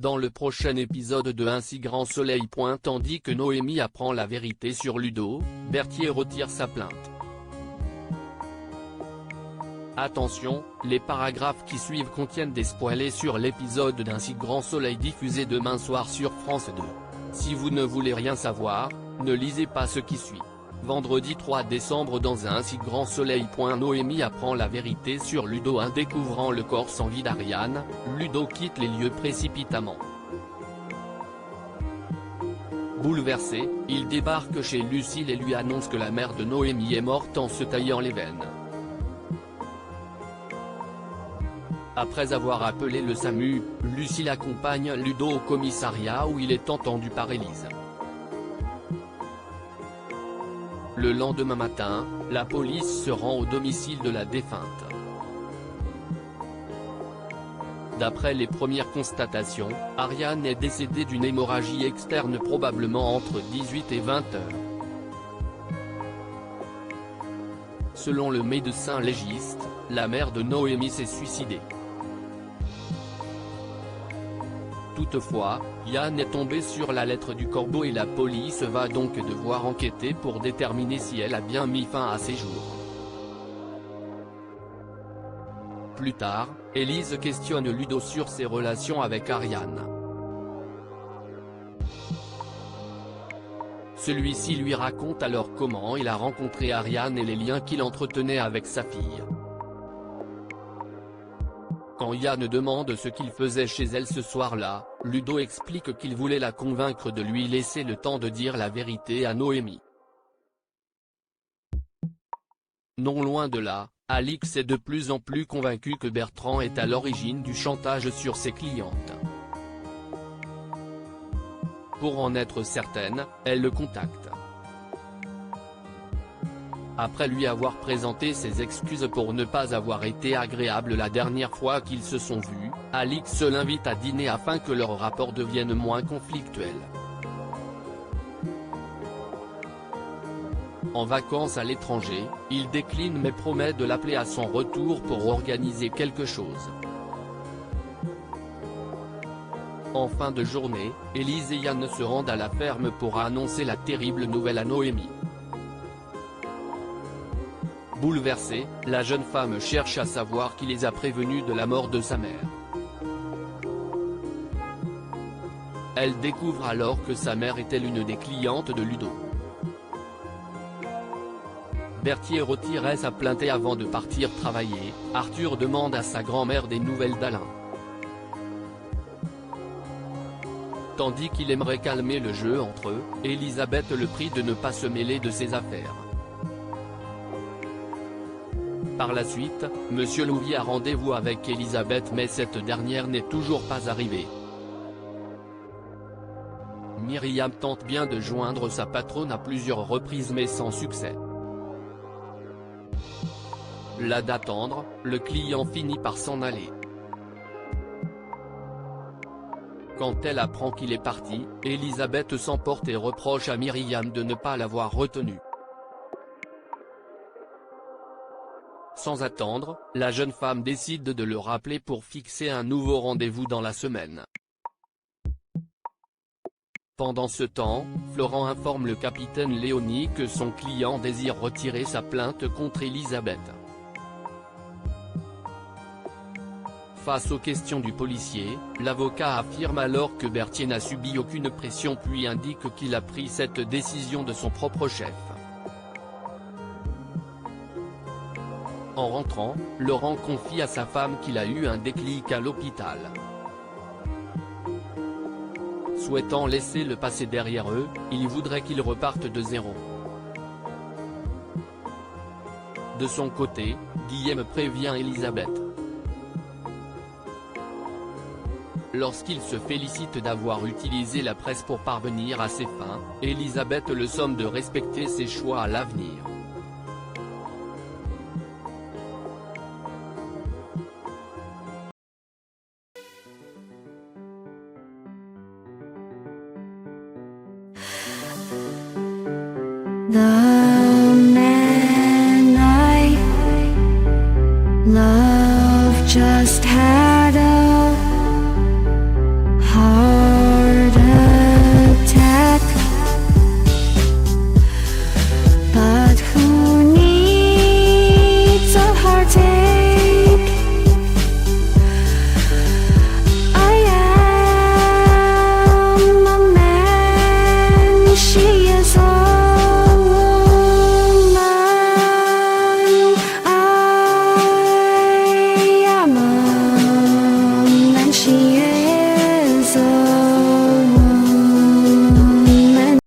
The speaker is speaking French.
dans le prochain épisode de Un si grand soleil. Tandis que Noémie apprend la vérité sur Ludo, Berthier retire sa plainte. Attention, les paragraphes qui suivent contiennent des spoilers sur l'épisode d'Un si grand soleil diffusé demain soir sur France 2. Si vous ne voulez rien savoir, ne lisez pas ce qui suit. Vendredi 3 décembre dans Un si grand soleil. Noémie apprend la vérité sur Ludo. En découvrant le corps sans vie d'Ariane, Ludo quitte les lieux précipitamment. Bouleversé, il débarque chez Lucille et lui annonce que la mère de Noémie est morte en se taillant les veines. Après avoir appelé le SAMU, Lucille accompagne Ludo au commissariat où il est entendu par Élise. Le lendemain matin, la police se rend au domicile de la défunte. D'après les premières constatations, Ariane est décédée d'une hémorragie externe probablement entre 18 et 20 heures. Selon le médecin légiste, la mère de Noémie s'est suicidée. Toutefois, Yann est tombé sur la lettre du corbeau et la police va donc devoir enquêter pour déterminer si elle a bien mis fin à ses jours. Plus tard, Élise questionne Ludo sur ses relations avec Ariane. Celui-ci lui raconte alors comment il a rencontré Ariane et les liens qu'il entretenait avec sa fille. Quand Yann demande ce qu'il faisait chez elle ce soir-là, Ludo explique qu'il voulait la convaincre de lui laisser le temps de dire la vérité à Noémie. Non loin de là, Alix est de plus en plus convaincue que Bertrand est à l'origine du chantage sur ses clientes. Pour en être certaine, elle le contacte. Après lui avoir présenté ses excuses pour ne pas avoir été agréable la dernière fois qu'ils se sont vus, Alix l'invite à dîner afin que leur rapport devienne moins conflictuel. En vacances à l'étranger, il décline mais promet de l'appeler à son retour pour organiser quelque chose. En fin de journée, Élise et Yann se rendent à la ferme pour annoncer la terrible nouvelle à Noémie. Bouleversée, la jeune femme cherche à savoir qui les a prévenus de la mort de sa mère. Elle découvre alors que sa mère était l'une des clientes de Ludo. Berthier retirait sa plainte et avant de partir travailler, Arthur demande à sa grand-mère des nouvelles d'Alain. Tandis qu'il aimerait calmer le jeu entre eux, Elisabeth le prie de ne pas se mêler de ses affaires. Par la suite, Monsieur Louvier a rendez-vous avec Elisabeth mais cette dernière n'est toujours pas arrivée. Myriam tente bien de joindre sa patronne à plusieurs reprises mais sans succès. Là d'attendre, le client finit par s'en aller. Quand elle apprend qu'il est parti, Elisabeth s'emporte et reproche à Myriam de ne pas l'avoir retenu. Sans attendre, la jeune femme décide de le rappeler pour fixer un nouveau rendez-vous dans la semaine. Pendant ce temps, Florent informe le capitaine Léonie que son client désire retirer sa plainte contre Elisabeth. Face aux questions du policier, l'avocat affirme alors que Berthier n'a subi aucune pression puis indique qu'il a pris cette décision de son propre chef. En rentrant, Laurent confie à sa femme qu'il a eu un déclic à l'hôpital. Souhaitant laisser le passé derrière eux, il voudrait qu'ils repartent de zéro. De son côté, Guillaume prévient Elisabeth. Lorsqu'il se félicite d'avoir utilisé la presse pour parvenir à ses fins, Elisabeth le somme de respecter ses choix à l'avenir.